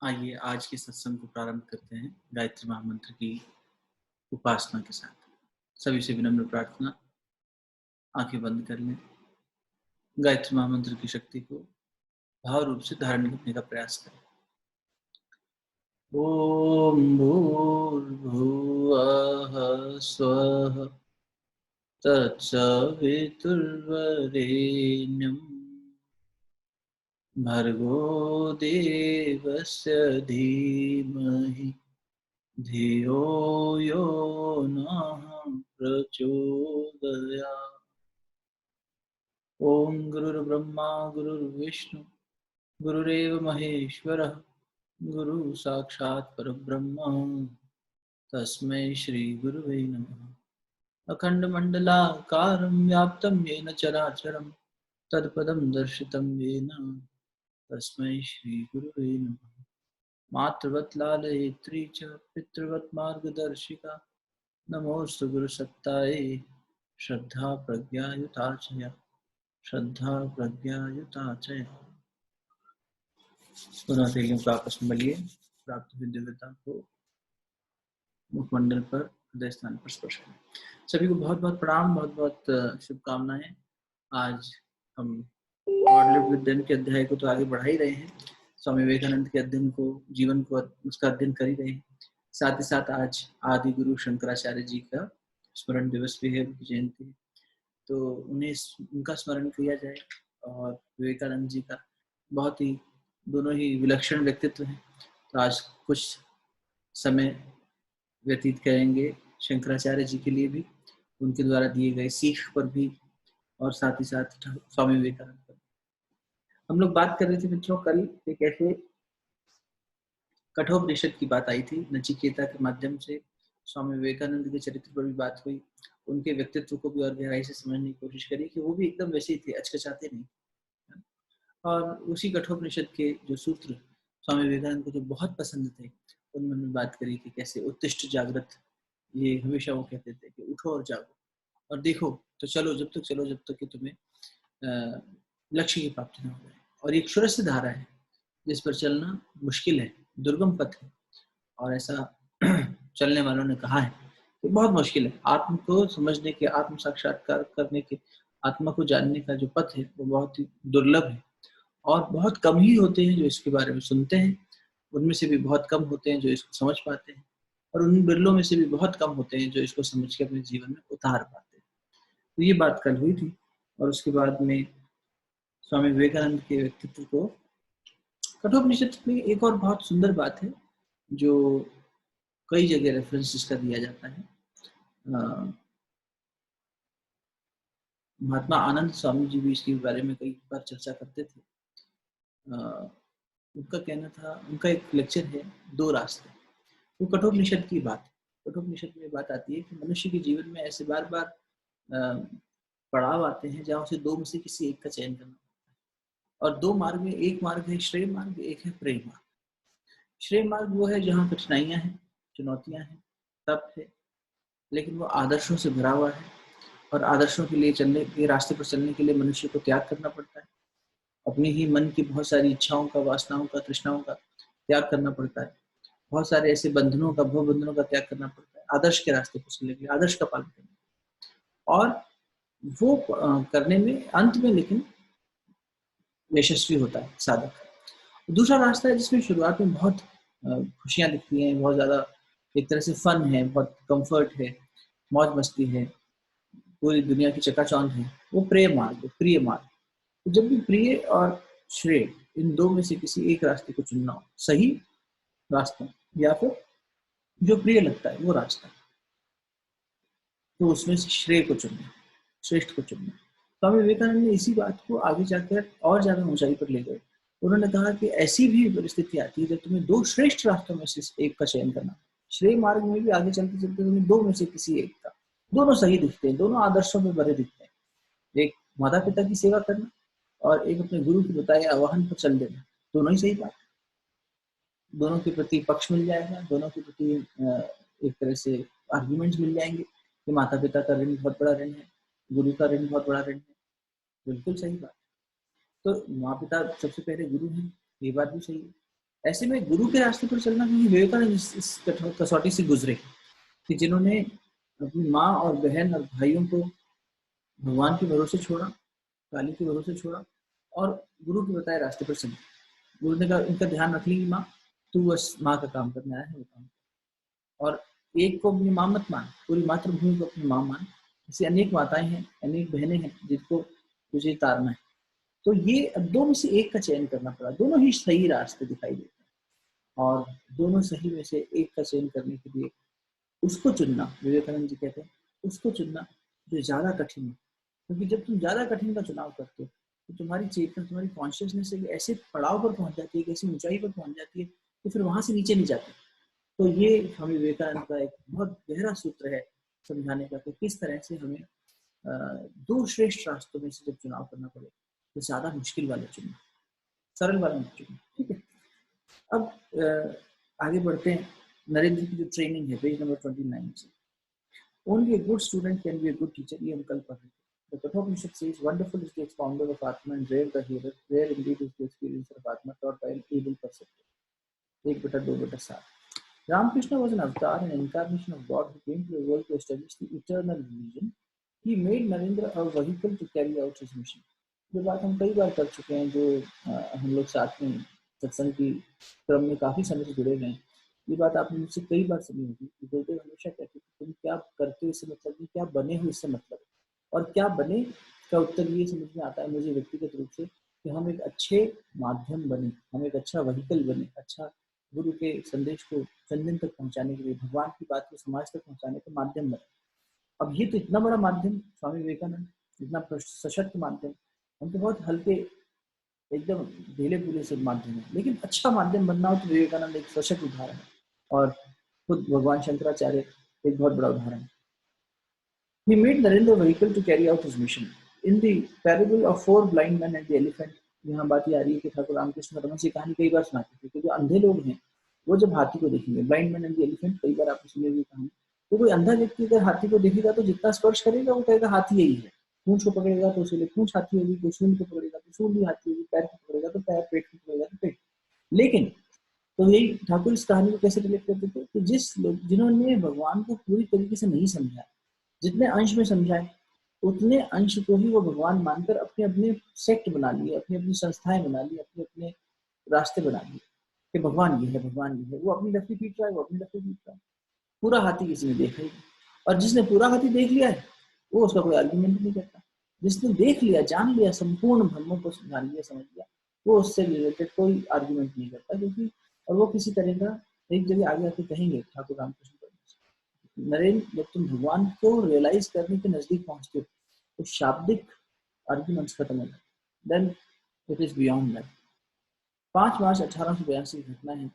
आइए आज के सत्संग को प्रारंभ करते हैं गायत्री महामंत्र की उपासना के साथ। सभी से विनम्र प्रार्थना, आंखें बंद कर लें। गायत्री महामंत्र की शक्ति को भाव रूप से धारण करने का प्रयास करें। ओम भूर्भुवः स्वः तत्सवितुर्वरेण्यं भर्गो देवस्य धीमहि धियो यो नः प्रचोदयात्। ओम गुरुर्ब्रह्मा गुरुर्विष्णु गुरुरेव महेश्वरः गुरु साक्षात् परब्रह्म तस्मै श्री गुरुवे नमः। अखण्डमण्डलाकारं व्याप्तं येन चराचरं तत्पदं दर्शितं येन तस्मै श्री गुरुवे नमः। मातृवत् लालयित्री च पितृवत् मार्गदर्शिका नमोस्तु गुरुसत्तायै श्रद्धा प्रज्ञायुताचया श्रद्धा प्रज्ञायुताचया। दोनों हथेलियों को आपस में मलिए। प्राप्त हुई दिव्यता को मुखमंडल पर, हृदय स्थान पर स्पर्श करें। सभी को बहुत बहुत प्रणाम, बहुत बहुत शुभकामनाएं। आज हम गॉड लिव्ड विद देम के अध्याय को तो आगे बढ़ा ही रहे हैं, स्वामी विवेकानंद के अध्ययन को, जीवन को, उसका अध्ययन कर ही रहे हैं। साथ ही साथ आज आदि गुरु शंकराचार्य जी का स्मरण दिवस भी है, उनकी जयंती है, तो उन्हें उनका स्मरण किया जाए। और विवेकानंद जी का बहुत ही, दोनों ही विलक्षण व्यक्तित्व हैं, तो आज कुछ समय व्यतीत करेंगे शंकराचार्य जी के लिए भी, उनके द्वारा दिए गए सीख पर भी, और साथ ही साथ स्वामी विवेकानंद पर। हम लोग बात कर रहे थे मित्रों कल एक ऐसे कठोपनिषद की बात आई थी, नचिकेता के माध्यम से स्वामी विवेकानंद के चरित्र पर भी बात हुई, उनके व्यक्तित्व को भी और गहराई से समझने की कोशिश करी कि वो भी एकदम वैसे ही थे, अचकचाते नहीं। और उसी कठोपनिषद के जो सूत्र स्वामी विवेकानंद को जो बहुत पसंद थे, उनमें हमने बात करी कि कैसे उत्तिष्ठ जागृत, ये हमेशा वो कहते थे कि उठो और जागो और देखो, तो चलो जब तक चलो जब तक कि तुम्हें लक्ष्य की प्राप्ति न हो जाए। और एक सुरस्य धारा है जिस पर चलना मुश्किल है, दुर्गम पथ है, और ऐसा चलने वालों ने कहा है कि बहुत मुश्किल है। आत्म को समझने के, आत्म साक्षात्कार करने के, आत्मा को जानने का जो पथ है वो बहुत ही दुर्लभ है, और बहुत कम ही होते हैं जो इसके बारे में सुनते हैं, उनमें से भी बहुत कम होते हैं जो इसको समझ पाते हैं, और उन बिरलों में से भी बहुत कम होते हैं जो इसको समझ के अपने जीवन में उतार पाते हैं। तो ये बात कल हुई थी। और उसके बाद में स्वामी विवेकानंद के व्यक्तित्व को कठोपनिषद में एक और बहुत सुंदर बात है जो कई जगह रेफरेंस इसका दिया जाता है। महात्मा आनंद स्वामी जी भी इसके बारे में कई बार चर्चा करते थे। उनका कहना था, उनका एक लेक्चर है दो रास्ते, वो कठोपनिषद की बात है। कठोपनिषद में बात आती है कि मनुष्य के जीवन में ऐसे बार बार पड़ाव आते हैं जहाँ उसे दो में से किसी एक का चयन करना पड़ता है। और दो मार्ग में, एक मार्ग है श्रेय मार्ग, एक है प्रेम मार्ग। श्रेय मार्ग वो है जहाँ कठिनाइयाँ हैं, चुनौतियाँ हैं, तप है, लेकिन वो आदर्शों से भरा हुआ है, और आदर्शों के लिए चलने के रास्ते पर चलने के लिए मनुष्य को त्याग करना पड़ता है। अपनी ही मन की बहुत सारी इच्छाओं का, वासनाओं का, तृष्णाओं का त्याग करना पड़ता है। बहुत सारे ऐसे बंधनों का, भव बंधनों का त्याग करना पड़ता है आदर्श के रास्ते पर चलने के लिए, आदर्श का पालन करने, और वो करने में अंत में लेकिन यशस्वी होता है साधक। दूसरा रास्ता है जिसमें शुरुआत में बहुत खुशियां दिखती हैं, बहुत ज्यादा एक तरह से फन है, बहुत कंफर्ट है, मौज मस्ती है, पूरी दुनिया की चकाचौंध है, वो प्रेम मार्ग है, प्रिय मार्ग। तो जब भी प्रिय और श्रेय, इन दो में से किसी एक रास्ते को चुनना हो, सही रास्ता या फिर जो प्रिय लगता है वो रास्ता, तो उसमें से श्रेय को चुनना, श्रेष्ठ को चुनना। स्वामी विवेकानंद ने इसी बात को आगे जाकर और ज्यादा ऊंचाई पर ले गए। उन्होंने कहा कि ऐसी भी परिस्थिति आती है जब तुम्हें दो श्रेष्ठ रास्तों में से एक का चयन करना, श्रेय मार्ग में भी आगे चलते चलते तुम्हें दो में से किसी एक का, दोनों सही दिखते हैं, दोनों आदर्शों में भरे दिखते हैं, एक माता पिता की सेवा करना और एक अपने गुरु की बताए आवाहन पर चल देना, दोनों ही सही बात। दोनों के प्रति पक्ष मिल जाएगा, दोनों के प्रति एक तरह से आर्ग्यूमेंट्स मिल जाएंगे कि माता पिता का ऋण बहुत बड़ा ऋण है, गुरु का ऋण बहुत बड़ा ऋण है, बिल्कुल सही बात। तो माँ पिता सबसे पहले गुरु हैं, ये बात भी सही है। ऐसे में गुरु के रास्ते पर चलना, क्योंकि विवेकानंद इस कसौटी से गुजरे कि जिन्होंने अपनी माँ और बहन और भाइयों को भगवान के भरोसे छोड़ा, काली के भरोसे छोड़ा और गुरु के बताए रास्ते पर चले। गुरु ने कहा इनका ध्यान रख लेंगी माँ, तू बस माँ का काम करने आया है वो काम। और एक को अपनी माँ मत मान, पूरी मातृभूमि को अपनी माँ मान। ऐसी अनेक माताएं हैं, अनेक बहनें हैं जिनको तुझे तारना है। तो ये अब दो में से एक का चयन करना पड़ा। दोनों ही सही रास्ते दिखाई देते हैं और दोनों सही में से एक का चयन करने के लिए उसको चुनना, विवेकानंद जी कहते हैं उसको चुनना जो ज्यादा कठिन है। क्योंकि जब तुम ज्यादा कठिन का चुनाव करते हो तो तुम्हारी चेतना, तुम्हारी कॉन्शियसनेस एक ऐसे पड़ाव पर पहुंच जाती है, एक ऐसी ऊंचाई पर पहुंच जाती है कि फिर वहां से नीचे नहीं जाती। तो ये स्वामी विवेकानंद का एक बहुत गहरा सूत्र है समझाने का कि किस तरह से हमें दो श्रेष्ठ रास्तों में से जब चुनाव करना पड़े तो ज्यादा मुश्किल वाला चुनना, सरल वाला मत चुनना। ठीक है, अब आगे बढ़ते हैं। नरेंद्र की जो ट्रेनिंग है पेज नंबर 29 से, only a good student can be a good teacher, ये हम कल पढ़ रहे थे। The Kathopanishad says, wonderful is the expounder of Atma and rare the hearer, rare indeed is the experience of Atma taught by an able perceptor. 1/2/7. Ramakrishna was an avatar, an incarnation of God who came to the world to establish the eternal religion. He made Narendra a vehicle to carry out his mission. ये बात हम कई बार कर चुके हैं, जो हम लोग साथ में सत्संग की क्रम में काफी समय से जुड़े गए हैं। ये बात आपने मुझसे कई बार सुनी होगी कि गुरुदेव हमेशा कहते हैं तुम क्या करते हो इससे मतलब नहीं, क्या बने हो इससे मतलब। और क्या बने का उत्तर ये समझ में आता है मुझे व्यक्तिगत रूप से कि हम एक अच्छे माध्यम बने, हम एक अच्छा वहीकल बने, अच्छा गुरु के संदेश को जन तक पहुंचाने के लिए, भगवान की बात को समाज तक पहुंचाने का माध्यम बने। अब ये तो इतना बड़ा माध्यम स्वामी विवेकानंद, इतना सशक्त माध्यम, हम तो बहुत हल्के एकदम ढीले पूले से माध्यम है, लेकिन अच्छा माध्यम बनना हो तो विवेकानंद एक सशक्त उदाहरण है और खुद भगवान शंकराचार्य एक बहुत बड़ा उदाहरण है। He made Narendra a vehicle to carry out his mission. In the parable of four blind men and the elephant, यहाँ बात ये आ रही है कि ठाकुर रामकृष्ण परमहंस ये कहानी कई बार सुनाते थे कि जो अंधे लोग हैं वो जब हाथी को देखेंगे, blind man and the elephant, कई बार आपने सुनी हुई कहानी। तो कोई अंधा व्यक्ति अगर हाथी को देखेगा तो जितना स्पर्श करेगा वो कहेगा हाथी यही है। पूंछ को पकड़ेगा तो उसके लिए पूंछ हाथी होगी, कोई सूंड को पकड़ेगा तो सूंड भी हाथी होगी, पैर को पकड़ेगा तो पैर, पेट को पकड़ेगा तो पेट। लेकिन तो यही ठाकुर इस कहानी को कैसे रिलेट करते थे कि जिस लोग जिन्होंने भगवान को पूरी तरीके से नहीं समझा, जितने अंश में समझाए उतने अंश को ही वो भगवान मानकर अपने अपने सेक्ट बना लिए, अपनी अपनी संस्थाएं बना ली, अपने अपने रास्ते बना लिए कि भगवान ये है, भगवान ये है। वो अपनी लकड़ी पीट रहा है, वो अपनी लकड़ी पीट रहा है। पूरा हाथी किसी ने देखा ही नहीं, और जिसने पूरा हाथी देख लिया है वो उसका कोई आर्ग्यूमेंट नहीं करता। जिसने देख लिया, जान लिया, संपूर्ण ब्रह्म को जान लिया, समझ लिया, वो उससे रिलेटेड कोई आर्ग्यूमेंट नहीं करता, क्योंकि और वो किसी तरह का एक जगह आगे आके कहेंगे ठाकुर रामकृष्ण नरेंद्र, जब तुम भगवान को रियलाइज करने के नजदीक पहुंचते हो तो शाब्दिक आर्ग्यूमेंट्स खत्म हो जाते, then it is beyond that. 5 मार्च 1882 की घटना है।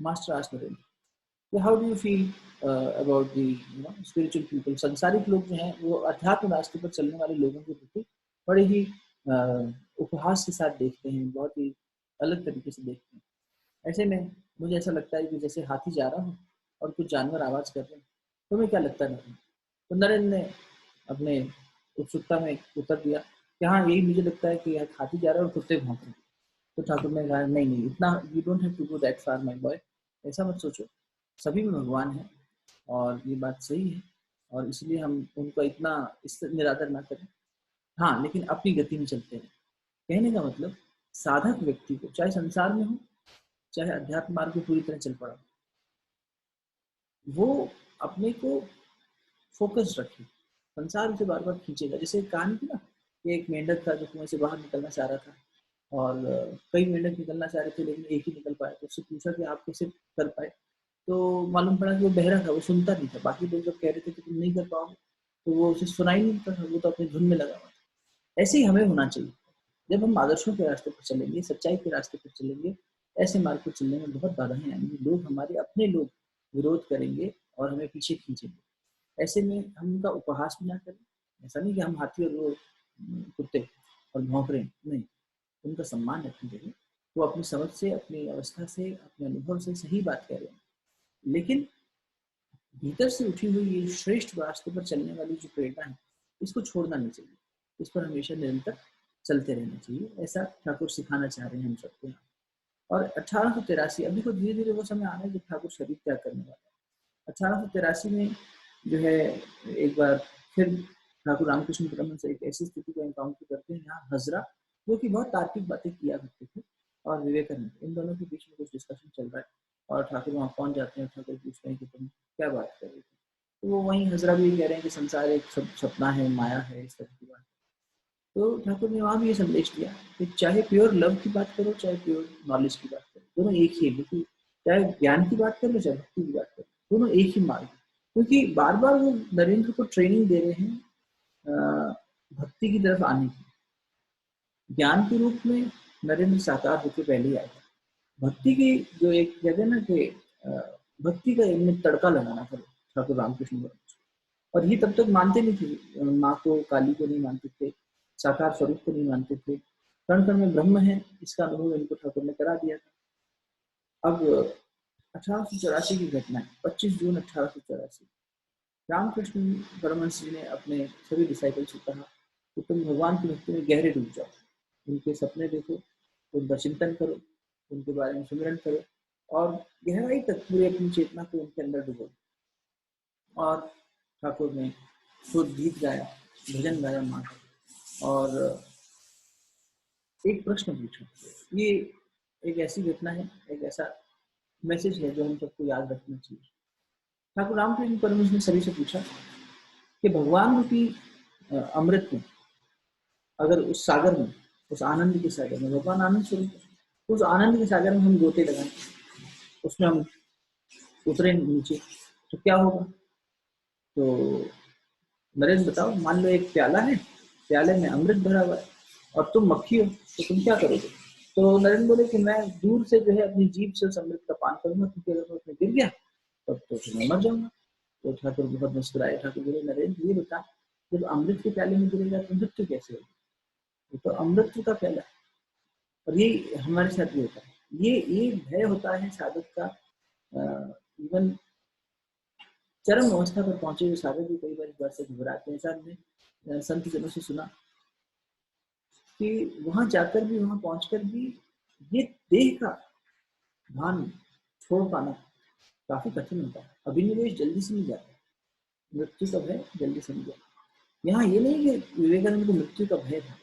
Master asked Narendra, how do you feel about the spiritual people. संसारिक लोग जो हैं वो अध्यात्म रास्ते पर चलने वाले लोगों के प्रति बड़े ही उपहास के साथ देखते हैं, बहुत ही अलग तरीके से देखते हैं। ऐसे में मुझे ऐसा लगता है कि जैसे हाथी जा रहा हो और कुछ जानवर आवाज कर रहे हैं, तुम्हें क्या लगता है नरेंद्र। तो नरेंद्र ने अपने उत्सुकता में उत्तर दिया कि हाँ यही मुझे लगता है कि हाथी जा रहा है और कुत्ते भौंक रहे हैं। तो ठाकुर ने कहा नहीं नहीं, इतना you don't have to go that far my boy, ऐसा मत सोचो, सभी में भगवान है और ये बात सही है और इसलिए हम उनका इतना इस निरादर ना करें। हाँ लेकिन अपनी गति में चलते रहें। कहने का मतलब साधक व्यक्ति को चाहे संसार में हो चाहे अध्यात्म मार्ग में पूरी तरह चल पड़ा, वो अपने को फोकस रखे, संसार उसे बार बार खींचेगा। जैसे कहानी थी ना कि एक मेंढक था जो कुएं से बाहर निकलना चाह रहा था और कई मेंढक निकलना चाह रहे थे लेकिन एक ही निकल पाया। तो उससे पूछा कि आप कैसे कर पाए, तो मालूम पड़ा कि वो बहरा था, वो सुनता नहीं था। बाकी लोग जब कह रहे थे कि तुम नहीं कर पाओगे तो वो उसे सुनाई नहीं था, वो तो अपनी धुन में लगा हुआ था। ऐसे ही हमें होना चाहिए। जब हम आदर्शों के रास्ते पर चलेंगे, सच्चाई के रास्ते पर चलेंगे, ऐसे मार्ग पर चलने में बहुत बाधाएं आएंगी, लोग हमारे अपने लोग विरोध करेंगे और हमें पीछे खींचेंगे। ऐसे में हम उनका उपहास भी ना करें। ऐसा नहीं कि हम हाथी और वो कुत्ते और भौंक रहे हैं, नहीं, उनका सम्मान रखनी चाहिए। वो अपनी समझ से, अपनी अवस्था से, अपने अनुभव से सही बात कह रहे हैं, लेकिन भीतर से उठी हुई ये श्रेष्ठ रास्ते पर चलने वाली जो प्रेरणा है इसको छोड़ना नहीं चाहिए, इस पर हमेशा निरंतर चलते रहना चाहिए। ऐसा ठाकुर सिखाना चाह रहे हैं हम सबको। और 1883 अभी तो धीरे धीरे वो समय आ रहा है जब ठाकुर शरीर त्याग करने वाला है। 1883 में जो है एक बार फिर ठाकुर रामकृष्ण परमहंस एक ऐसी स्थिति को एनकाउंटर करते हैं यहाँ हजरा, जो कि बहुत तार्किक बातें किया करते थे, और विवेकानंद, इन दोनों के बीच में कुछ डिस्कशन चल रहा है और ठाकुर वहाँ पहुंच जाते हैं। ठाकुर पूछते हैं कि तुम क्या बात कर रहे थे, तो वो वहीं हजरा भी कह रहे हैं कि संसार एक सपना है, माया है, इस तरह की बात। तो ठाकुर ने वहाँ भी ये संदेश दिया कि चाहे प्योर लव की बात करो, चाहे प्योर नॉलेज की बात करो, दोनों एक ही है। लेकिन चाहे ज्ञान की बात करो, चाहे भक्ति की बात करो, दोनों एक ही मार्ग है। क्योंकि बार बार वो नरेंद्र को ट्रेनिंग दे रहे हैं भक्ति की तरफ आने की। ज्ञान के रूप में नरेंद्र साकार होकर पहले ही आया था। भक्ति की जो एक कहते हैं ना कि भक्ति का इनमें तड़का लगाना था ठाकुर रामकृष्ण परमहंस, और ये तब तक मानते नहीं थे, माँ को, काली को नहीं मानते थे, साकार स्वरूप को नहीं मानते थे। कण कण में ब्रह्म है, इसका अनुभव इनको ठाकुर ने करा दिया था। अब 1884 की घटना है, 25 जून 1884। रामकृष्ण परमहंस जी ने अपने सभी डिसाइपल से कहा कि तुम भगवान की भक्ति में गहरे डूब जाओ, उनके सपने देखो, उनका चिंतन करो, उनके बारे में सुमिरन करो, और गहराई तक पूरी अपनी चेतना को उनके अंदर डुबो। और ठाकुर ने खुद गीत गाया, भजन गाया माँ का, और एक प्रश्न पूछा। ये एक ऐसी घटना है, एक ऐसा मैसेज है जो हम सबको याद रखना चाहिए। ठाकुर रामकृष्ण परमहंस ने सभी से पूछा कि भगवान रूपी अमृत में, अगर उस सागर में, उस आनंद के सागर में, भगवान आनंद स्वरूप, उस आनंद के सागर में हम गोते लगाएं, उसमें हम उतरे नीचे, तो क्या होगा? तो नरेंद्र बताओ, मान लो एक प्याला है, प्याले में अमृत भरा हुआ है और तुम मक्खी हो, तो तुम क्या करोगे? तो नरेंद्र बोले कि मैं दूर से जो है अपनी जीभ से उस अमृत का पान करूंगा, क्योंकि अगर मैं उसमें गिर गया तब तो मैं मर जाऊंगा। तो ठाकुर बहुत मुस्कुराए। ठाकुर बोले, नरेंद्र ये बता, जब अमृत के प्याले में गिरेगा तो मृत्यु कैसे होगी? तो अमृत का प्याला है। और ये हमारे साथ भी होता है। ये भय होता है साधक का। इवन चरम अवस्था पर पहुंचे हुए साधक भी कई बार इस बात से घबराते हैं। ऐसा हमने संत जनों से सुना कि वहां जाकर भी, वहां पहुंचकर भी ये देह का भान छोड़ पाना काफी कठिन होता है। अभिनिवेश जल्दी से नहीं जाता, मृत्यु का भय जल्दी से नहीं जाता। यहाँ ये नहीं कि विवेकानंद को मृत्यु का भय था,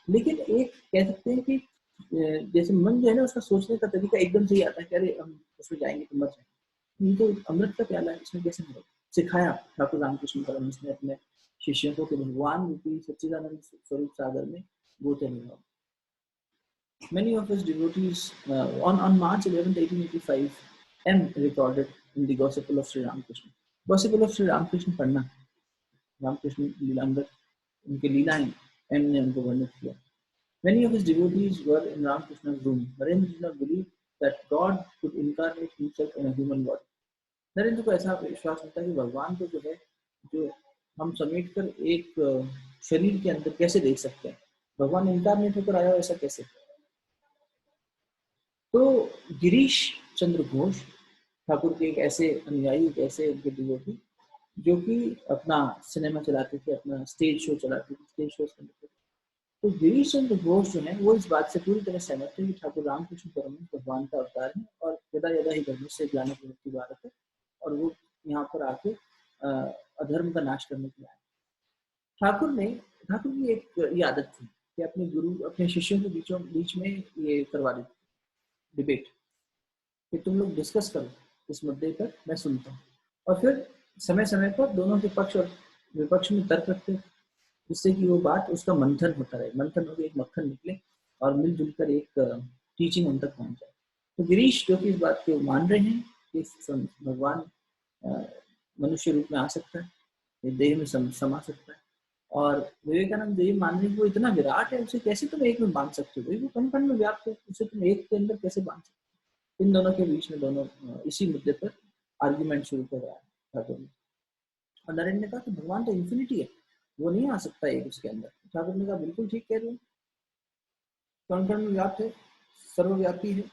लेकिन एक कह सकते हैं कि जैसे मन जो है ना, उसका सोचने का तरीका एकदम से ही आता है कि अरे हम उसमें जाएंगे तो मर जाएंगे, तो अमृत का प्याला है, इसमें कैसे मरोगे? सिखाया ठाकुर रामकृष्ण परमहंस ने अपने शिष्यों को कि भगवान रूपी सच्चिदानंद स्वरूप सागर में गोते लगाओ। Many of his devotees on March 11th, 1885, M recorded in the Gospel of Sri Ramakrishna. Gospel of Sri Ramakrishna पढ़ना, रामकृष्ण लीलामृत, उनके लीलाएं एम ने उनको वर्णित किया। Many of his devotees were in Ramakrishna's room. Narendra did not believe that God could incarnate himself in a human body. Narendra को ऐसा विश्वास होता है कि भगवान को जो है, जो हम समेट कर एक शरीर के अंदर कैसे देख सकते हैं, भगवान इनकारनेट होकर आया ऐसा कैसे? तो गिरीश चंद्र घोष ठाकुर के एक ऐसे अनुयायी, एक ऐसे उनके डिवोटी, जो कि अपना सिनेमा चलाते थे, अपना स्टेज शो चलाते थे, स्टेज शो करते थे। तो गिरीश चंद्र घोष जो है वो इस बात से पूरी तरह सहमत थे कि ठाकुर रामकृष्ण परमहंस भगवान का अवतार है और यदा यदा ही धर्म से ज्ञान प्रवृत्ति भारत है, और वो यहाँ पर आके अधर्म का नाश करने के लिए आए। ठाकुर की एक ये आदत थी कि अपने गुरु, अपने शिष्यों के बीच में ये करवा देते डिबेट कि तुम लोग डिस्कस करो इस मुद्दे पर, मैं सुनता हूँ। और फिर समय समय पर दोनों के पक्ष और विपक्ष में तर्क रखते, जिससे कि वो बात, उसका मंथन होता रहे, मंथन होकर एक मक्खन निकले और मिलजुल कर एक टीचिंग उन तक पहुंच जाए। तो गिरीश जो कि इस बात को मान रहे हैं कि भगवान मनुष्य रूप में आ सकता है, देह में समा सकता है, और विवेकानंद ये मान रहे हैं कि वो इतना विराट है, उसे कैसे तुम एक में बांध सकते हो? वो कण कण में व्याप्त है, उसे तुम एक के अंदर कैसे बांध सकते हो? इन दोनों के बीच में दोनों इसी मुद्दे पर आर्ग्यूमेंट शुरू कर रहा है ठाकुर ने। और नरेंद्र ने कहा कि भगवान तो इन्फिनिटी है, वो नहीं आ सकता एक उसके अंदर। ठाकुर ने कहा बिल्कुल ठीक कह रहे हो, कण कण में व्याप्त है, सर्वव्यापी है,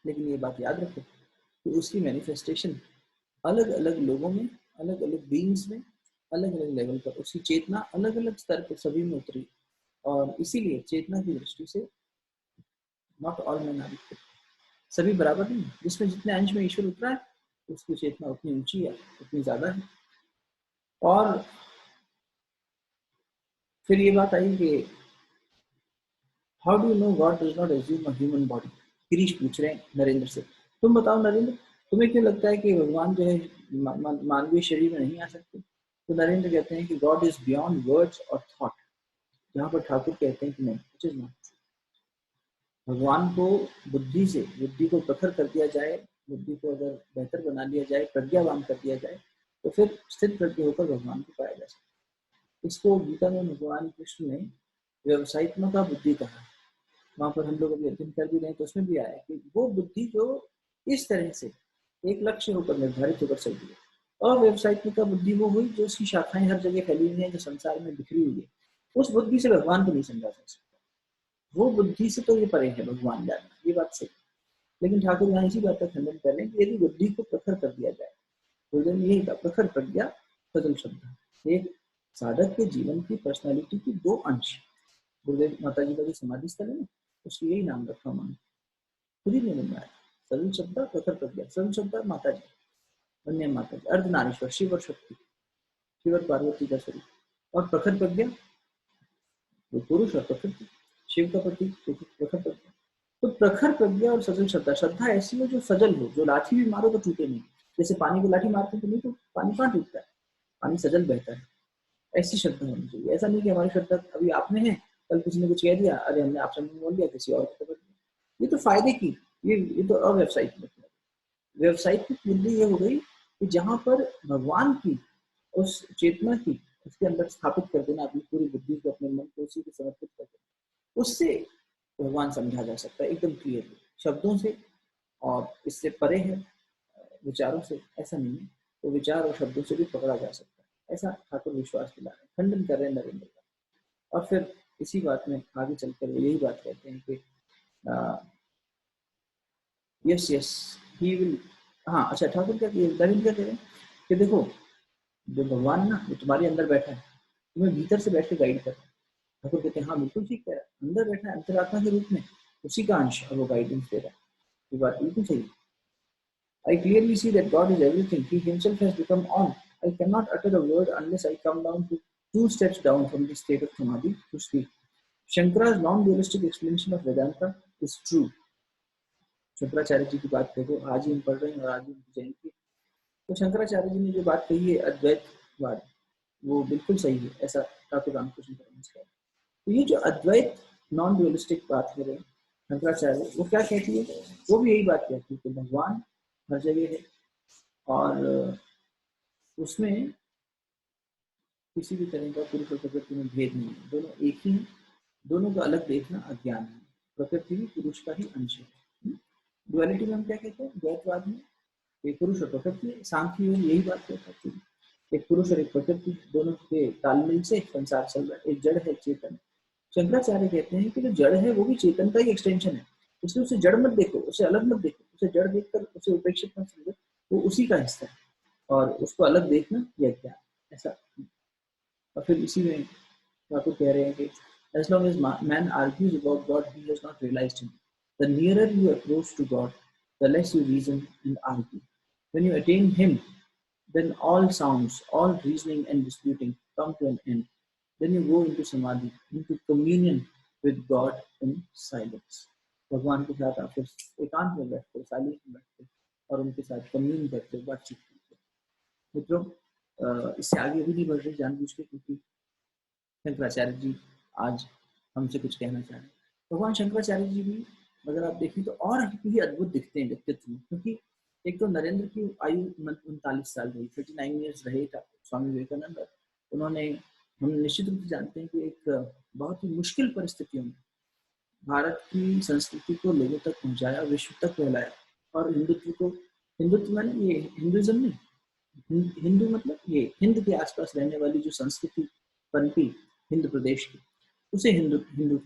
लेकिन ये बात याद रखो कि उसकी मैनिफेस्टेशन अलग अलग लोगों में, अलग अलग बीइंग्स में, अलग अलग लेवल पर, उसकी चेतना अलग अलग स्तर पर सभी में उतरी, और इसीलिए चेतना की दृष्टि से not all man are equal, सभी बराबर नहीं, जिसमें जितने अंश में ईश्वर उतरा है उसकी चेतना उतनी ऊंची है, उतनी ज्यादा है। और फिर ये बात आई कि how do you know God does not assume a human body. Girish पूछ रहे हैं नरेंद्र से, तुम बताओ नरेंद्र, तुम्हें क्यों लगता है कि भगवान जो है मानवीय शरीर में नहीं आ सकते। तो नरेंद्र कहते हैं कि गॉड इज बियॉन्ड वर्ड्स और थॉट। जहाँ पर ठाकुर कहते हैं कि नहीं, इट इज नॉट। भगवान को बुद्धि से, बुद्धि को प्रखर कर दिया जाए, बुद्धि को अगर बेहतर बना लिया जाए, प्रज्ञावान कर दिया जाए, तो फिर स्थित प्रज्ञ होकर भगवान को पाया जा सकता है। इसको गीता में भगवान कृष्ण ने व्यवसायित्मका बुद्धि कहा है। वहां पर हम लोग अभी अध्ययन कर भी रहे हैं, तो उसमें भी आया है कि वो बुद्धि जो इस तरह से एक लक्ष्य होकर निर्धारित होकर चलती है। अव्यवसायित्मका बुद्धि वो हुई जो उसकी शाखाएं हर जगह फैली हुई हैं, जो संसार में बिखरी हुई है। उस बुद्धि से भगवान को नहीं समझा जा सकता। वो बुद्धि से तो ये परे है भगवान जानना, ये बात सही। लेकिन ठाकुर यहाँ इसी बात का खंडन कर रहे हैं कि यदि बुद्धि को प्रखर कर दिया जाए, तो यही प्रखर प्रज्ञा सजल श्रद्धा, एक साधक के जीवन की पर्सनालिटी की दो अंश। गुरुदेव माता जी का जो समाधि स्थल है ना, उसको यही नाम रखा उन्होंने, खुद ही नहीं बनाया। सजल श्रद्धा प्रखर प्रज्ञा। सजल श्रद्धा माता जी, अन्य माता जी, अर्धनारीश्वर, शिव और शक्ति, शिव और पार्वती का स्वरूप। और प्रखर प्रज्ञा वो पुरुष और प्रकृति, शिव का प्रतीक प्रखर प्रज्ञा। तो प्रखर प्रज्ञा और सजल श्रद्धा, श्रद्धा ऐसी हो जो सजल हो, जो लाठी भी मारो तो टूटे नहीं। जैसे पानी को लाठी मारते तो नहीं, तो पानी कहाँ टूटता है, पानी सजल बहता है। ऐसी श्रद्धा होनी चाहिए। ऐसा नहीं कि हमारी श्रद्धा अभी आप में है, कल किसी ने कुछ कह दिया, अरे हमने आपसे बोल दिया, किसी और को बोल दिया, ये तो फायदे की, ये तो अव्यवसायिक बुद्धि। व्यवसायिक बुद्धि ये हो गई कि जहां पर भगवान की उस चेतना की उसके अंदर स्थापित कर देना, अपनी पूरी बुद्धि को, अपने मन को उसी को समर्पित कर देना, उससे भगवान समझा जा सकता है एकदम क्लियरली, शब्दों से। और इससे परे है विचारों से, ऐसा नहीं है। तो विचार और शब्दों से भी पकड़ा जा सकता है, ऐसा ठाकुर विश्वास दिला रहे हैं, खंडन कर रहे हैं नरेंद्र का। और फिर इसी बात में आगे चलकर वो यही बात कहते हैं कि यस यस ही विल। हाँ अच्छा, ठाकुर क्या नरेंद्र क्या कह रहे हैं कि देखो, जो भगवान ना, जो तुम्हारे अंदर बैठा है, तुम्हें भीतर से बैठ के गाइड कर रहा है। ठाकुर कहते हैं हाँ बिल्कुल ठीक कह रहा है, अंदर बैठा है अंतरात्मा के रूप में, उसी का अंश और वो गाइडेंस दे रहा है। ये बात बिल्कुल सही है। I clearly see that God is everything. He himself has become all. I cannot utter a word unless I come down to 2 steps down from the state of Samadhi to speak. Shankara's non-dualistic explanation of Vedanta is true. Shankaracharya ji की बात देखो, आज ही हम पढ़ रहे हैं और आज ही उनकी जयंती। तो शंकराचार्य जी ने जो बात कही है अद्वैतवाद, वो बिल्कुल सही है, ऐसा ठाकुर रामकृष्ण परमहंस कहते हैं। तो ये जो अद्वैत नॉन डुअलिस्टिक बात कर रहे हैं शंकराचार्य, वो क्या कहती है, वो भी यही बात कहती है कि भगवान हर जगह है और उसमें किसी भी तरह का पुरुष और प्रकृति में भेद नहीं है, दोनों एक ही हैं। दोनों का अलग देखना अज्ञान है। प्रकृति भी पुरुष का ही अंश है। डुअलिटी में हम क्या कहते हैं, द्वैतवाद में एक पुरुष और प्रकृति, सांख्य योग यही बात कहता है, एक पुरुष और एक प्रकृति, दोनों के तालमेल से संसार चल रहा है, एक जड़ है चेतन। शंकराचार्य कहते हैं कि जो जड़ है वो भी चेतन का ही एक्सटेंशन है, इसलिए उसे जड़ मत देखो, उसे अलग मत देखो, उसे जड़ देखकर उसे उपेक्षित मत समझो, वो उसी का हिस्सा है और उसको अलग देखना यह ज्ञान, ऐसा। और फिर इसी में ठाकुर कह रहे हैं कि as long as man argues about God, he has not realized him. The nearer you approach to God, the less you reason and argue. When you attain him, then all sounds, all reasoning and disputing come to an end. Then you go into samadhi, into communion with God in silence. भगवान के साथ आप फिर एकांत में बैठते हो, silence में बैठते हो और उनके साथ कम्यून करते हो, बातचीत करते हो। मित्रों, इससे आगे अभी नहीं बढ़ रही जानबूझ के, क्योंकि शंकराचार्य जी आज हमसे कुछ कहना चाह रहे हैं। भगवान शंकराचार्य जी भी अगर आप देखें तो और भी अद्भुत दिखते हैं व्यक्तित्व में, क्योंकि एक तो नरेंद्र की आयु 39 साल रही, 39 ईयर्स रहे था स्वामी विवेकानंद। उन्होंने, हम निश्चित रूप से जानते हैं कि एक बहुत ही मुश्किल परिस्थितियों में भारत की संस्कृति को लोगों तक पहुंचाया, विश्व तक फैलाया और हिंदुत्व को, हिंदुत्व मैंने ये हिंदुइज्म नहीं, हिंदू मतलब ये हिंद के आसपास रहने वाली जो संस्कृति पनपी हिंद प्रदेश की, उसे हिंदू हिंदू।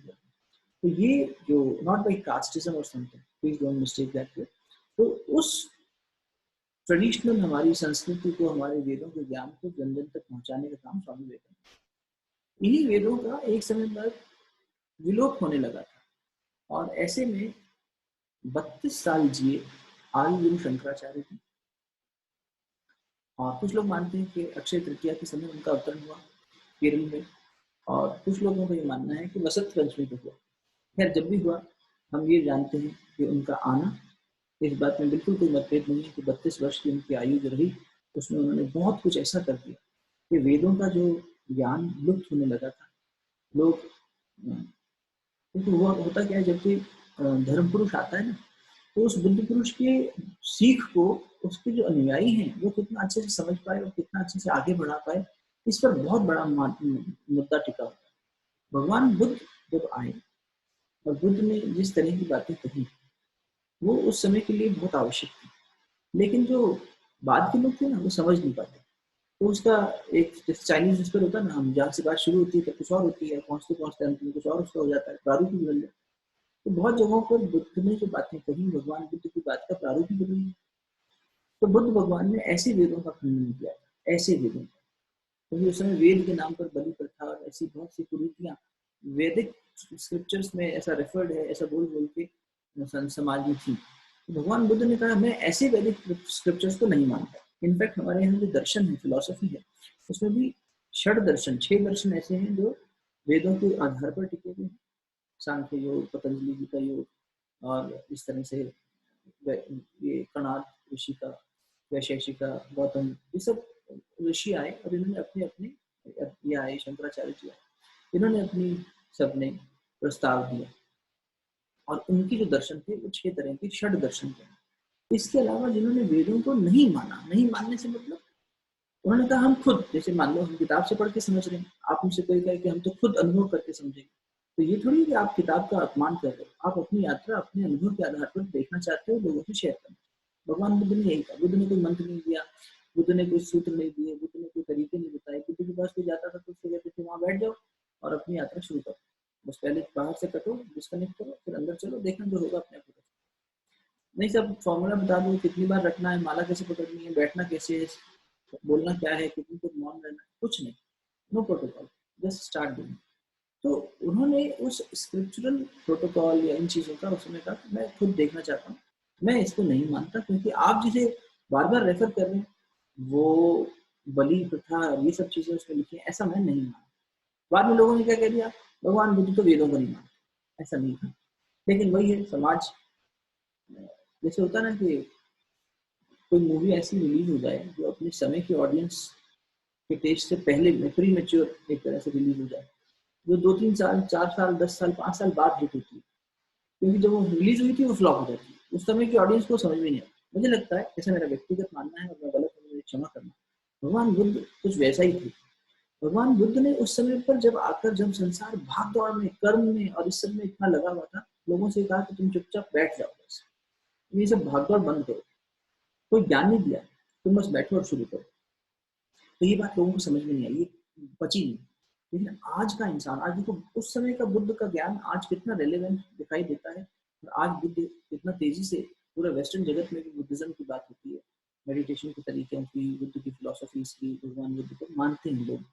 तो ये जो नॉट बाई कास्टिज्म और something, please don't mistake that way, तो उस ट्रेडिशनल हमारी संस्कृति को, हमारे वेदों के ज्ञान को जन जन तक पहुंचाने का काम स्वामी विवेकानंद। इन्हीं वेदों का एक समय पर विलोप होने लगा था और ऐसे में 32 साल जिए आदिगुरु शंकराचार्य जी। और कुछ लोग मानते हैं कि अक्षय तृतीया के समय उनका अवतरण हुआ केरल में, और कुछ लोगों का ये मानना है कि वसंत पंचमी को हुआ। खैर जब भी हुआ, हम ये जानते हैं कि उनका आना, इस बात में बिल्कुल कोई मतभेद नहीं है कि 32 वर्ष की उनकी आयु जो रही, उसमें उन्होंने बहुत कुछ ऐसा कर दिया कि वेदों का जो ज्ञान लुप्त होने लगा था। लोग, क्योंकि हुआ होता क्या है, जब कोई धर्म पुरुष आता है ना, तो उस बुद्ध पुरुष के सीख को उसके जो अनुयायी हैं वो कितना अच्छे से समझ पाए और कितना अच्छे से आगे बढ़ा पाए, इस पर बहुत बड़ा मुद्दा टिका होता है। भगवान बुद्ध जब आए और बुद्ध ने जिस तरह की बातें कही, वो उस समय के लिए बहुत आवश्यक थी, लेकिन जो बाद के लोग थे ना, वो समझ नहीं पाते। तो उसका एक जैसे चाइनीज विस्पर होता है ना, हम जहाँ से बात शुरू होती है तो कुछ और होती है, पहुँचते पहुँचते अंत में कुछ और उसका हो जाता है, प्रारूप ही बदल जाता है। तो बहुत जगहों पर बुद्ध ने जो बातें कही, भगवान बुद्ध की बात का प्रारूप ही बदल गया। तो बुद्ध भगवान ने ऐसे वेदों का खंडन किया था, ऐसे वेदों का, क्योंकि उस समय वेद के नाम पर बलि प्रथा और ऐसी बहुत सी कुरीतियां वैदिक स्क्रिप्चर्स में ऐसा रेफर्ड है, ऐसा बोल बोल के समाज में थी। तो भगवान बुद्ध ने कहा मैं ऐसे वैदिक स्क्रिप्चर्स को नहीं मानता। इनफैक्ट हमारे यहाँ जो दर्शन है, फिलोसफी है, उसमें भी षड दर्शन, 6 दर्शन ऐसे हैं जो वेदों के आधार पर टिके हुए हैं। सांख्य योग, पतंजलि जी का योग, और इस तरह से ये कणाद ऋषि का, वैशेषिका, गौतम, ये सब ऋषि आए और इन्होंने अपने अपने, ये आए शंकराचार्य जी आए, इन्होंने अपनी सबने प्रस्ताव दिया, और उनके जो दर्शन थे वो 6 तरह के षड दर्शन थे। इसके अलावा जिन्होंने वेदों को नहीं माना, नहीं मानने से मतलब उन्होंने कहा हम खुद, जैसे मान लो हम किताब से पढ़ के समझ रहे हैं, आप मुझसे कोई कहे कि हम तो खुद अनुभव करके समझेंगे, तो ये थोड़ी कि आप किताब का अपमान कर रहे हो, आप अपनी यात्रा अपने अनुभव के आधार पर देखना चाहते हो, लोगों से शेयर करना। भगवान बुद्ध ने यही कहा, बुद्ध ने कोई मंत्र नहीं दिया, बुद्ध ने कोई सूत्र नहीं दिए, बुद्ध ने कोई तरीके नहीं बताए। बुद्ध के पास कोई जाता था तो उसको कहते थे वहां बैठ जाओ और अपनी यात्रा शुरू करो, बस पहले बाहर से कटो, डिस्कनेक्ट करो, फिर अंदर चलो, देखना जो होगा अपने आप। नहीं, सब फॉर्मूला बता दो, कितनी बार रखना है, माला कैसे पकड़नी है, बैठना कैसे है, बोलना क्या है, कितनी देर मौन रहना है, कुछ नहीं, no protocol, just start doing. तो उन्होंने उस स्क्रिप्चुरल प्रोटोकॉल या इन चीजों का उसमें कहा मैं खुद देखना चाहता हूँ, मैं इसको नहीं मानता, क्योंकि आप जिसे बार बार रेफर कर रहे हैं वो बलि प्रथा और ये सब चीजें उसमें लिखी है, ऐसा मैं नहीं मानता। बाद में लोगों ने क्या कह दिया, भगवान बुद्ध तो वेदों को नहीं मानते, ऐसा नहीं था। लेकिन वही है, समाज जैसे होता ना कि कोई मूवी ऐसी रिलीज हो जाए जो अपने समय की ऑडियंस के टेस्ट से पहले में प्री मेच्योर एक तरह से रिलीज हो जाए, जो 2-3 साल, 4 साल, 10 साल, 5 साल बाद हिट होती है, क्योंकि जब वो रिलीज हुई थी वो फ्लॉप हो जाती है, उस समय की ऑडियंस को समझ में नहीं आता। मुझे लगता है, जैसे मेरा व्यक्तिगत मानना है और मैं गलत हूँ मुझे क्षमा करना, भगवान बुद्ध कुछ वैसा ही थे। भगवान बुद्ध ने उस समय पर जब आकर, जब संसार भाग दौड़ में, कर्म में और इस सब में इतना लगा हुआ था, लोगों से कहा कि तुम चुपचाप बैठ जाओ, बस ये सब भाग दौड़ बंद करो, कोई ज्ञान नहीं दिया, तुम बस बैठो और शुरू करो। तो ये बात लोगों को समझ में नहीं आई, ये बची नहीं। लेकिन आज का इंसान, आज देखो उस समय का बुद्ध का ज्ञान आज कितना रेलेवेंट दिखाई देता है, और आज बुद्ध कितना तेजी से पूरे वेस्टर्न जगत में भी बुद्धिज्म की बात होती है, मेडिटेशन के तरीकों की, बुद्ध की फिलोसफीज की, भगवान बुद्ध को मानते हैं लोग।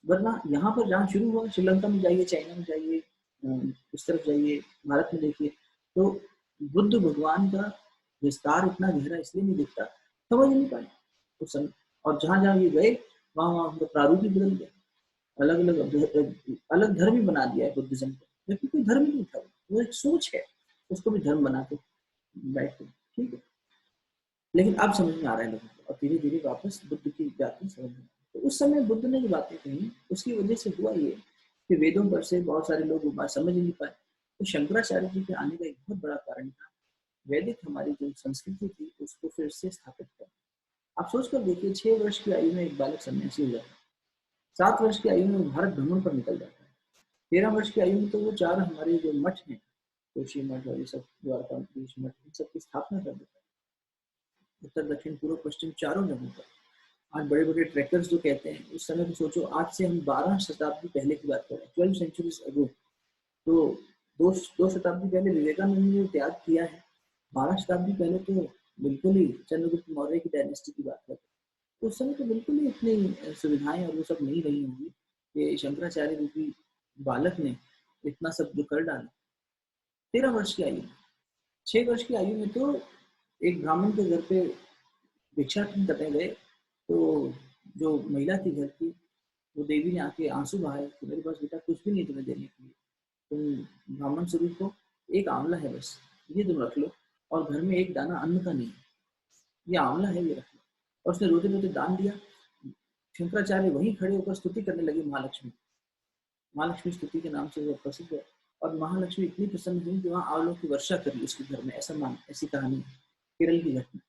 वरना यहाँ पर जहाँ शुरू हुआ, श्रीलंका में जाइए, चाइना में जाइए, उस तरफ जाइए, भारत में देखिए, तो बुद्ध भगवान का विस्तार इतना गहरा इसलिए नहीं दिखता, समझ नहीं पाए उस समय। और जहाँ जहाँ ये गए वहाँ वहाँ उनका प्रारूप ही बदल गया, अलग अलग अलग धर्म ही बना दिया है बुद्धिज्म को, जबकि कोई धर्म नहीं था, वो एक सोच है, उसको भी धर्म बना के बैठ के, ठीक है। लेकिन अब समझ में आ रहा है लोगों को, और धीरे धीरे वापस बुद्ध की बातें समझ में। तो उस समय बुद्ध ने जो बातें कही, उसकी वजह से हुआ ये कि वेदों पर से बहुत सारे लोग वो बात समझ नहीं पाए। तो शंकराचार्य जी के आने का एक बहुत बड़ा कारण था वैदिक हमारी जो संस्कृति थी उसको फिर से स्थापित करना। आप सोच कर देखिए, 6 वर्ष की आयु में एक बालक सन्यासी हो जाता है, 7 वर्ष की आयु में वो भारत भ्रमण पर निकल जाता है, 13 वर्ष की आयु में तो वो 4 हमारे जो मठ हैं, कोशी मठ और ये सब, द्वारका मठ, इन सब की स्थापना कर देता है, उत्तर दक्षिण पूर्व पश्चिम चारों जगहों पर। आज बड़े बड़े ट्रैकर्स जो कहते हैं, उस समय को सोचो, आज से हम 12 शताब्दी पहले की बात कर रहे हैं, 12 centuries ago। तो दो शताब्दी पहले विवेकानंद ने त्याग किया है, 12 शताब्दी पहले तो बिल्कुल ही चंद्रगुप्त मौर्य की डायनेस्टी की बात करते हैं। तो उस समय तो बिल्कुल ही इतनी सुविधाएं और वो सब नहीं रही होंगी कि शंकराचार्य रूपी बालक ने इतना सब जो कर डाला 13 वर्ष की आयु में। 6 वर्ष की आयु में तो एक ब्राह्मण के घर पे भिक्षाटन करने गए, तो जो महिला थी घर की, वो देवी ने आके आँसू बहाए कि मेरे पास बेटा कुछ भी नहीं तुम्हें देने के लिए। तुम ब्राह्मण स्वरूप हो, एक आँवला है बस, ये तुम रख लो और घर में एक दाना अन्न का नहीं है, ये आँवला है, ये रख लो। और उसने रोते-रोते दान दिया। शंकराचार्य वहीं खड़े होकर स्तुति करने लगे महालक्ष्मी। महालक्ष्मी स्तुति के नाम से वो प्रसिद्ध है और महालक्ष्मी इतनी प्रसन्न हुई कि वहाँ आंवलों की वर्षा करी उसके घर में, ऐसी कहानी है, केरल की घटना।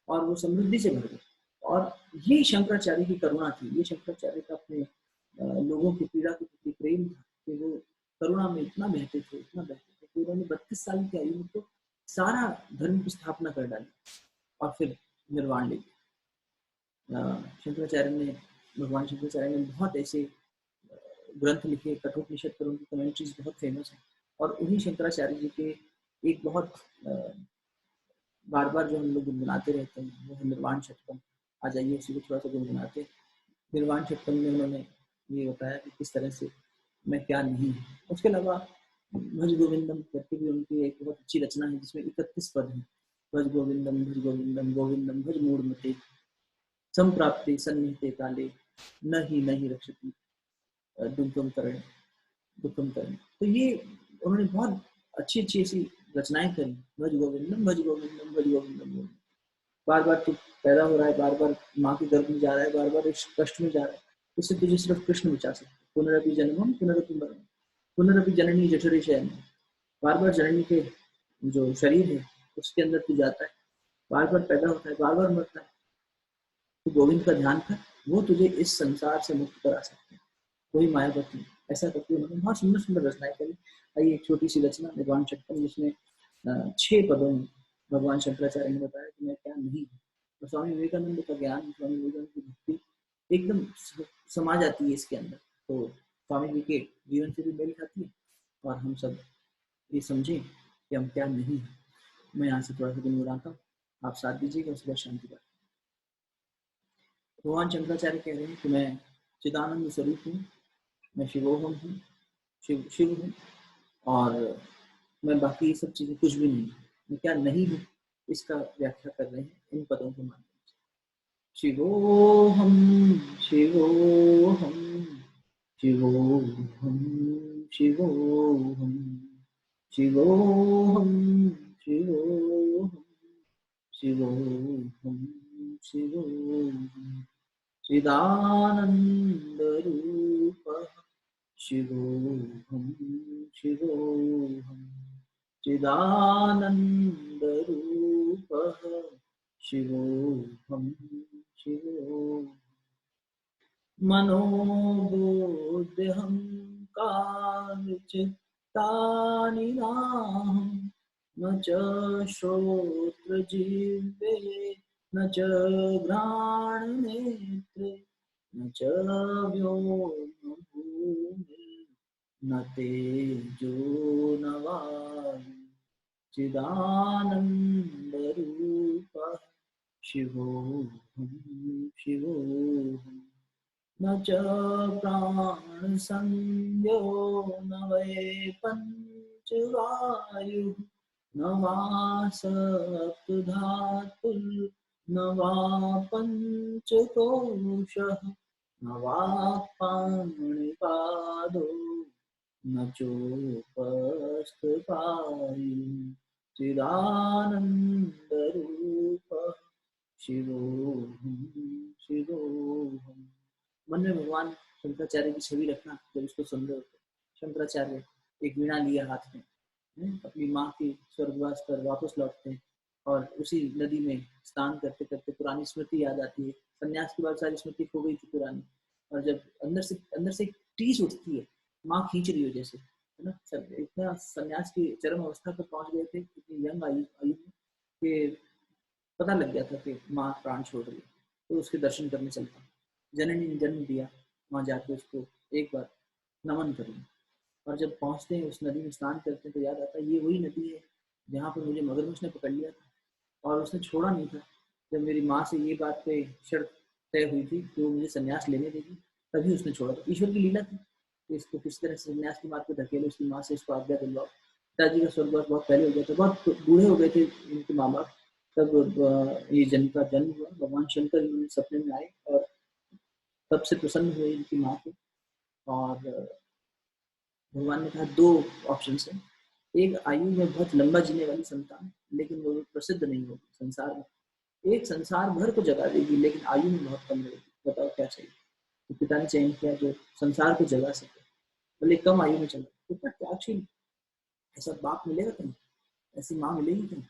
और वो समृद्धि से भर गए। और ये शंकराचार्य की करुणा थी, ये शंकराचार्य का अपने लोगों की पीड़ा के प्रति प्रेम था कि वो करुणा में इतना बहते थे, इतना बहते थे कि उन्होंने 32 साल की आयु में तो सारा धर्म की स्थापना कर डाली और फिर निर्वाण ले लिया। शंकराचार्य ने भगवान शंकराचार्य ने बहुत ऐसे ग्रंथ लिखे, कठोपनिषद पर उनकी कमेंट्रीज बहुत फेमस है। और उन्हीं शंकराचार्य जी के एक बहुत बार बार जो हम लोग गुनगुनाते रहते हैं वो है निर्वाण षटकम। आ जाइए इसी को थोड़ा सा गुनगुनाते हैं। निर्वाण षटकम में उन्होंने ये बताया कि किस तरह से मैं क्या नहीं हूँ। उसके अलावा भज गोविंदम करके भी उनकी एक बहुत अच्छी रचना है जिसमें 31 पद हैं। भज गोविंदम गोविंदम भज मूढ़मते संप्राप्ति सन्निहिते काले न ही रक्षति दुर्गम करण दुर्गम करण। तो ये उन्होंने बहुत अच्छी अच्छी ऐसी रचनाएं करी। भज गोविंदम भज गोविंदम भज गोविंदम गोविंदम। बार बार तू पैदा हो रहा है, बार बार माँ के गर्भ में जा रहा है, बार बार इस कष्ट में जा रहा है, इससे तुझे सिर्फ कृष्ण बचा सकते। पुनरपि जन्मम पुनरपि मरणम पुनरपि जननी जठरे शयनम। बार बार जननी के जो शरीर है उसके अंदर तू जाता है, बार बार पैदा होता है, बार बार मरता है। तू गोविंद का ध्यान कर, वो तुझे इस संसार से मुक्त करा सकते हैं। कोई मायावती। ऐसा करके उन्होंने बहुत सुंदर सुंदर रचनाएं करी। आइए एक छोटी सी रचना निर्वाण षटकम जिसमें 6 पदों में भगवान शंकराचार्य ने बताया कि मैं क्या नहीं हूँ। और स्वामी विवेकानंद का ज्ञान, स्वामी विवेकानंद की भक्ति एकदम समा जाती है इसके अंदर। तो स्वामी जी के जीवन से भी मेल खाती है और हम सब ये समझें कि हम क्या नहीं हैं। मैं यहाँ से थोड़ा सा गुनगुनाता हूँ, आप साथ दीजिएगा, उसके बाद शांति बात। भगवान शंकराचार्य कह रहे हैं कि मैं चिदानंद स्वरूप हूँ, मैं शिवोहम हूँ, शिव हूँ और मैं बाकी ये सब चीज़ें कुछ भी नहीं हूँ। मैं क्या नहीं हूँ इसका व्याख्या कर रहे हैं इन पदों के माध्यम से। शिवोहम शिवोहम शिवोहम शिवोहम शिवोहम शिवोहम शिवोहम शिवोहम चिदानन्दरूपः शिवोऽहं शिवोऽहं चिदानन्दरूपः शिवोऽहं शिवोऽहं मनोबुद्ध्यहङ्कारचित्तानि नाहं न च श्रोत्रजिह्वे न च घ्राणनेत्रे न च व्योमभूमिर्न तेजो न वायुः चिदानन्दरूपः शिवोऽहं शिवोऽहम् न च प्राणसंज्ञो न वै पञ्चवायुः न वा सप्तधातुर्न वा पञ्चकोशः न वा पाणिपादो न चोपस्थपायुः चिदानन्दरूपः शिवोऽहं शिवोऽहम्। मन में भगवान शंकराचार्य की छवि रखना जब उसको सुन रहे होते। शंकराचार्य एक वीणा लिया हाथ में, अपनी माँ के स्वर्गवास पर वापस लौटते हैं और उसी नदी में स्नान करते करते पुरानी स्मृति याद आती है। सन्यास के बाद सारी स्मृति खो गई थी पुरानी, और जब अंदर से एक टीस उठती है, माँ खींच रही हो जैसे, है ना। सब इतना सन्यास की चरम अवस्था पर पहुंच गए थे इतनी यंग आयु में कि पता लग गया था कि माँ प्राण छोड़ रही है। तो उसके दर्शन करने चलता हूँ। जननी ने जन्म दिया, वहाँ जाके उसको एक बार नमन करूँ। और जब पहुँचते हैं उस नदी में स्नान करते हैं तो याद आता है ये वही नदी है जहाँ पर मुझे मगरमच्छ ने पकड़ लिया था और उसने छोड़ा नहीं था। जब मेरी माँ से ये बात पे शर्त तय हुई थी कि वो मुझे संन्यास लेने देगी, तभी उसने छोड़ा था। ईश्वर की लीला थी कि इसको किस तरह से संन्यास की बात को धकेले, उसकी माँ से इसको आज्ञा दिलवाओ पिताजी का स्वर्गवास बहुत पहले हो गया था, बहुत बूढ़े हो गए थे उनके माँ बाप, तब ये जन का जन्म हुआ। भगवान शंकर ही उनके सपने में आए और तब से प्रसन्न हुए इनकी माँ को। और भगवान ने कहा दो ऑप्शन है, एक आयु में बहुत लंबा जीने वाली संतान, लेकिन वो प्रसिद्ध नहीं होगी संसार में, एक संसार भर को जगा देगी लेकिन आयु में बहुत कम रहेगी। बताओ क्या चाहिए? तो पिता ने चयन किया जो संसार को जगा सके, भले कम आयु में चला। कितना त्यागशील, ऐसा बाप मिलेगा तुम्हें, ऐसी माँ मिलेगी तुम्हें।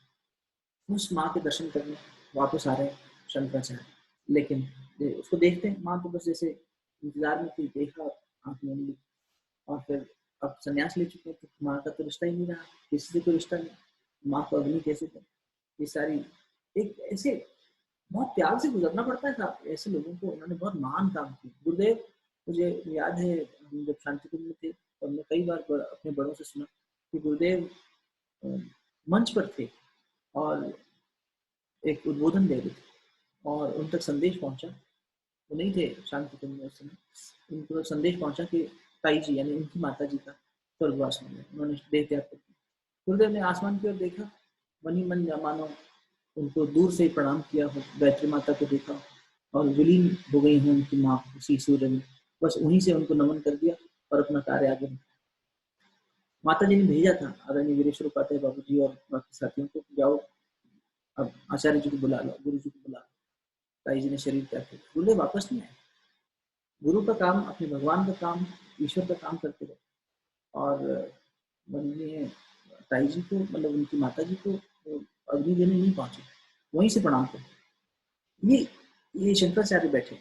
उस माँ के दर्शन करने वापस आ रहे हैं शंकराचार्य, लेकिन उसको देखते हैं, माँ तो बस जैसे इंतजार में थी, देखा, आंख मूंद ली, और फिर अब संन्यास ले चुके थे, माँ का तो रिश्ता ही नहीं रहा, किसी से कोई रिश्ता नहीं, माँ को अग्नि कैसे थे, ये सारी एक ऐसे बहुत त्याग से गुजरना पड़ता है साहब ऐसे लोगों को। उन्होंने बहुत महान काम किया। गुरुदेव, मुझे याद है हम जब शांति कुंज में थे तो हमने कई बार अपने बड़ों से सुना कि गुरुदेव मंच पर थे और एक उद्बोधन दे रहे थे और उन तक संदेश पहुंचा, वो नहीं थे शांति कुंज में उस समय, उनको संदेश पहुंचा कि ताई जी यानी उनकी माता जी का स्वर्गवास हो गया, उन्होंने देह त्याग कर दिया। गुरुदेव ने आसमान की ओर देखा, मन ही मन मानो उनको दूर से प्रणाम किया हो, गायत्री माता को देखा और विलीन हो गई हैं उनकी माँ उसी सूर्य में, बस उन्हीं से उनको नमन कर दिया और अपना कार्य आगे बढ़ा। माता जी ने भेजा था आदरणीय वीरेश्वर उपाध्याय बाबू जी और बाकी साथियों को, जाओ अब आचार्य जी को बुला लो, गुरु जी को बुला लो। ताई जी ने शरीर त्याग किया, गुरुदेव वापस नहीं आए। गुरु का काम, अपने भगवान का काम, ईश्वर का काम करते रहे। और माननीय ताई जी को, मतलब उनकी माता जी को अग्नि देने नहीं पहुंचे, वहीं से प्रणाम करते। ये शंकराचार्य बैठे,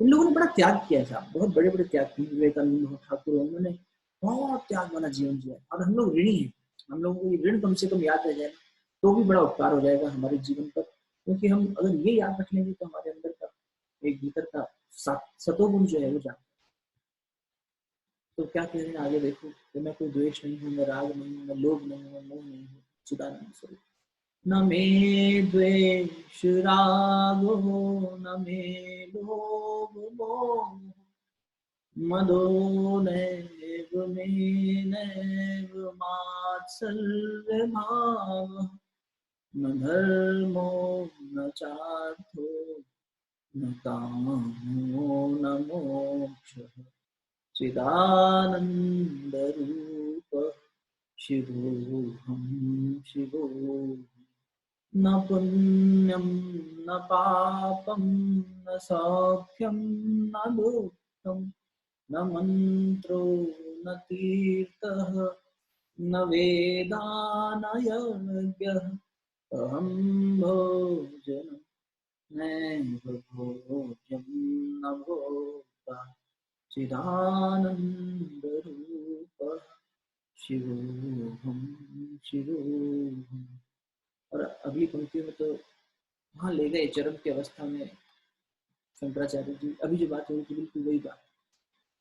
इन लोगों ने बड़ा त्याग किया है साहब, बहुत बड़े बड़े त्याग किए। विवेकानंद हो, ठाकुर, उन्होंने बहुत त्याग वाला जीवन जिया और हम लोग ऋणी हैं। हम लोगों को ये ऋण कम से कम याद रह जाए तो भी बड़ा उपकार हो जाएगा हमारे जीवन पर, क्योंकि हम अगर ये याद रख लेंगे तो हमारे अंदर का एक भीतर का सतोगुण जो है वो जाता। तो क्या कह रहे हैं आगे देखो कि मैं कोई द्वेष नहीं हूँ, मैं राग नहीं हूँ, मैं लोभ नहीं हूँ, मैं मोह नहीं हूँ, चिदानंद स्वरूप। न मे द्वेष रागो न मे लोभ मोह, मदो नैव मे नैव मात्सर्य भाव, न धर्मो न चार्थो न कामो न मोक्षः, चिदानन्दरूपः शिवोऽहं शिवोऽहम्। न पुण्यं न पापं न सौख्यं न दुःखं, न मन्त्रो न तीर्थः न वेदा न यज्ञः, अहं भोजनं नैव भोज्यं न भोक्ता, चिदानन्दरूपः शिवोऽहं शिवोऽहम्। और अगली पंक्ति में तो वहां ले गए चरम की अवस्था में शंकराचार्य जी। अभी जो बात हुई थी बिल्कुल वही बात,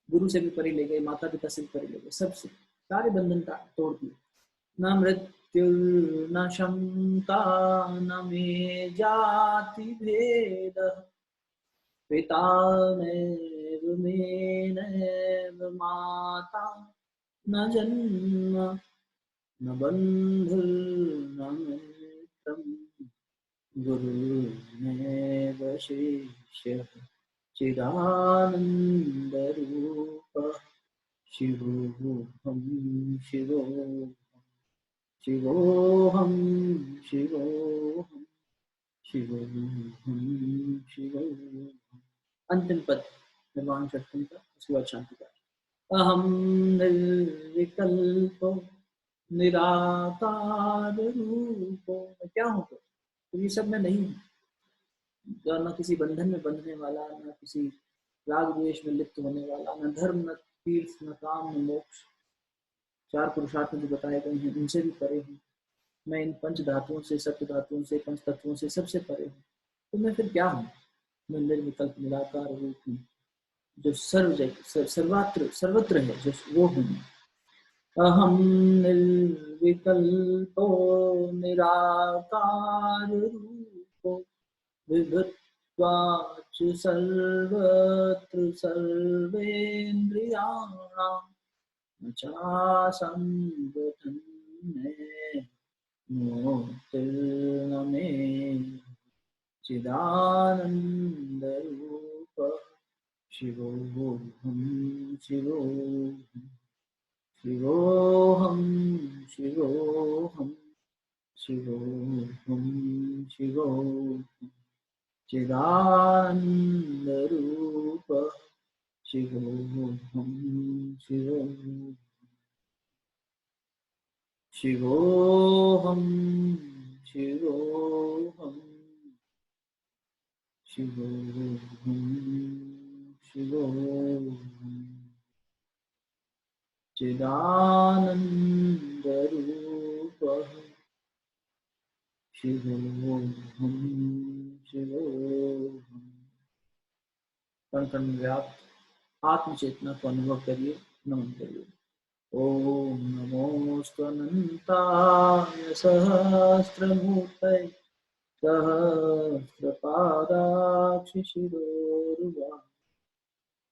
गुरु से भी परे ले गए, माता पिता से भी परे ले गए, सबसे सारे बंधन का तोड़ दिए। न मृत्यु न शंका न मे जाति भेद, पिता नैव मे नैव माता न जन्म न बन्धुर्न मित्रम्, गुरुर्मेव शिष्यः चिदानन्दरूपः शिवोऽहं शिवोऽहम् शिवोऽहं शिवोऽहम् शिवोऽहं शिवोऽहम्। अंतिम पद भगवान षष्ठम का, उसके बाद शांति का। अहम निर्विकल्पो निराकार रूपो, मैं क्या हूँ तो ये सब मैं नहीं हूँ, न किसी बंधन में बंधने वाला, न किसी राग द्वेष में लिप्त होने वाला, न धर्म न तीर्थ न काम न मोक्ष, चार पुरुषार्थ जो बताए गए हैं उनसे भी परे हूँ। मैं इन पंच धातुओं से, सप्त धातुओं से, पंच तत्वों से सबसे परे हूँ। तो मैं फिर क्या हूँ? मैं निर्विकल्प निराकार रूप हूँ, जो सर्वत्र सर्वत्र है, जो वो हूँ। अहम निर्विकल्पो निराकार रूपो, विभुत्वाच् सर्वत्र सर्वेन्द्रियाणां न चासं बध्नं में मोतिर्न में चिदानंद रूप शिवोहम शिवोहम शिवोहम शिवोहम शिवोहम शिवोहम चिदानंद रूप शिवोहम शिवोहम शिवोहम शिवोहम शिवोहम शिवोहम चिदानंद रूप शिवोहम शिवोहम। कण कण में व्याप्त आत्म चेतना को अनुभव करिए, नमन करिए। ओम नमोस्तुअनंताय सहस्रमूर्तये सहस्रपादाक्षिशिरोरुबाहुः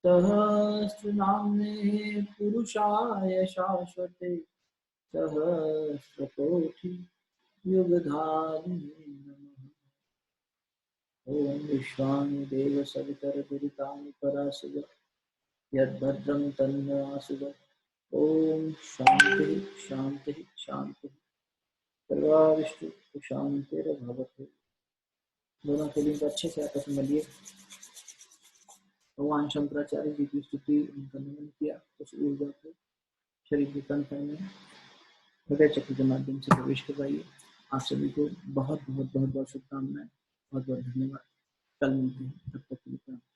सहस्रनाम्ने पुरुषाय शाश्वते सहस्रकोटि युगधारिणे नमः। ओम विश्वानि देव सवितरदुरितानि परासुव यद्भद्रं तन्नो आसुव। ओम शांति शांति शांति। सर्वाविष्टु शांतिर्भवतु। दोनों को अच्छे से आपस में मिलिए। भगवान शंकराचार्य जी की स्तुति, उनका नमन किया, उस ऊर्जा को शरीर के कण कण में हृदय चक्र के माध्यम से प्रवेश करवाइए। आप सभी को बहुत बहुत बहुत बहुत शुभकामनाएं, बहुत बहुत धन्यवाद। कल मिलते हैं, तब तक के लिए।